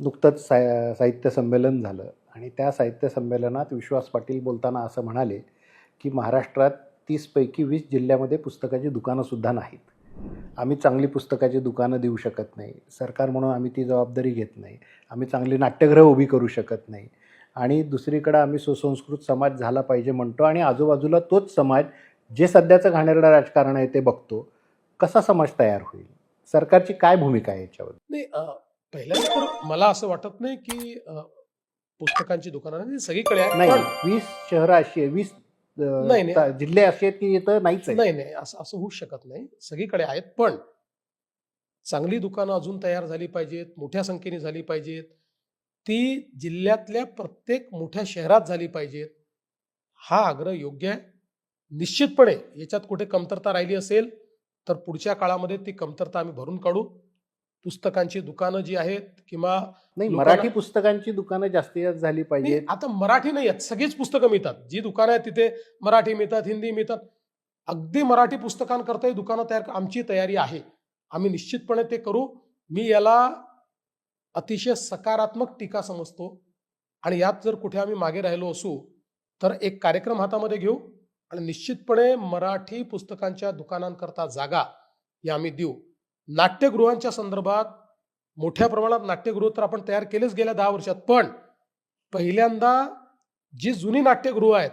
नुकतंच साहित्य संमेलन झालं आणि त्या साहित्य संमेलनात विश्वास पाटील बोलताना असं म्हणाले की महाराष्ट्रात 30पैकी 20 जिल्ह्यामध्ये पुस्तकाची दुकानंसुद्धा नाहीत. आम्ही चांगली पुस्तकाची दुकानं देऊ शकत नाही, सरकार म्हणून आम्ही ती जबाबदारी घेत नाही, आम्ही चांगली नाट्यगृह उभी करू शकत नाही आणि दुसरीकडं आम्ही सुसंस्कृत समाज झाला पाहिजे म्हणतो आणि आजूबाजूला तोच समाज जे सध्याचं घाणेरडं राजकारण आहे ते बघतो. कसा समाज तयार होईल? सरकारची काय भूमिका आहे याच्यावर? नाही, पहिल्यांदा तर मला असं वाटत नाही की पुस्तकांची दुकानं सगळीकडे आहेत. नाही, पण 20 शहरं अशी आहे, 20 नाही, नाही. जिल्हे असे आहेत की इथं नाहीच आहे. नाही नाही असं असं होऊ शकत नाही. सगळीकडे आहेत, पण चांगली दुकानं अजून तयार झाली पाहिजेत, मोठ्या संख्येने झाली पाहिजेत. ती जिल्ह्यातल्या प्रत्येक मोठ्या शहरात झाली पाहिजेत. हा आग्रह योग्य आहे. निश्चितपणे याच्यात कुठे कमतरता राहिली असेल तर पुढच्या काळामध्ये ती कमतरता आम्ही भरून काढू. पुस्तकांची दुकानं जी आहेत किंवा नाही, मराठी पुस्तकांची दुकानं जास्तीत जास्त झाली पाहिजेत. आता मराठी नाही आहेत, सगळीच पुस्तकं मिळतात. जी दुकानं आहेत तिथे मराठी मिळतात, हिंदी मिळतात. अगदी मराठी पुस्तकांकरताही दुकानं तयार आमची तयारी आहे. आम्ही निश्चितपणे ते करू. मी याला अतिशय सकारात्मक टीका समजतो आणि यात जर कुठे आम्ही मागे राहिलो असू तर एक कार्यक्रम हातामध्ये घेऊ आणि निश्चितपणे मराठी पुस्तकांच्या दुकानांकरता जागा या आम्ही देऊ. नाट्यगृहांच्या संदर्भात मोठ्या प्रमाणात नाट्यगृह तर आपण तयार केलेच गेल्या 10 वर्षात, पण पहिल्यांदा जी जुनी नाट्यगृह आहेत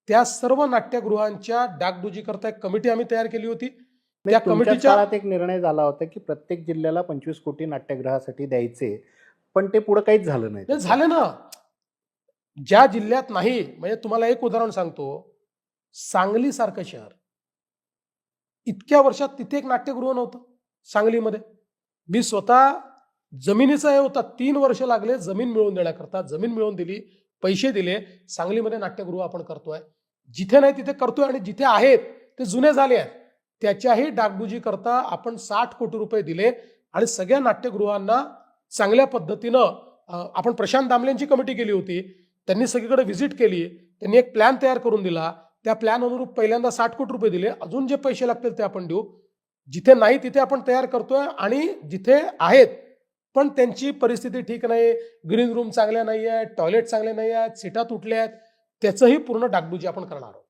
त्या सर्व नाट्यगृहांच्या डागडुजी करता एक कमिटी आम्ही तयार केली होती. त्या कमिटीच्या काळात एक निर्णय झाला होता की प्रत्येक जिल्ह्याला 25 कोटी नाट्यगृहासाठी द्यायचे, पण ते पुढे काहीच झालं नाही. ते झाले ना. ज्या जिल्ह्यात नाही, म्हणजे तुम्हाला एक उदाहरण सांगतो, सांगली सारखं शहर, इतक्या वर्षात तिथे एक नाट्यगृह नव्हतं सांगलीमध्ये. मी स्वतः जमिनीचा हे होता, 3 वर्ष लागले जमीन मिळवून देण्याकरता. जमीन मिळवून दिली, पैसे दिले, सांगलीमध्ये नाट्यगृह आपण करतोय. जिथे नाही तिथे करतोय आणि जिथे आहेत ते जुने झाले आहेत त्याच्याही डागडुजी करता आपण 60 कोटी रुपये दिले आणि सगळ्या नाट्यगृहांना चांगल्या पद्धतीनं आपण प्रशांत दामलेंची कमिटी केली होती. त्यांनी सगळीकडे व्हिजिट केली, त्यांनी एक प्लॅन तयार करून दिला. त्या प्लॅन अनुरूप पहिल्यांदा 60 कोटी रुपये दिले. अजून जे पैसे लागतील ते आपण देऊ. जिथे नाही तिथे आपण तयार करतोय आणि जिथे आहेत पण त्यांची परिस्थिती ठीक नाही, ग्रीन रूम चांगल्या नाही आहेत, टॉयलेट चांगले नाही आहेत, सीटा तुटल्या आहेत, त्याचंही पूर्ण डागडुजी आपण करणार आहोत.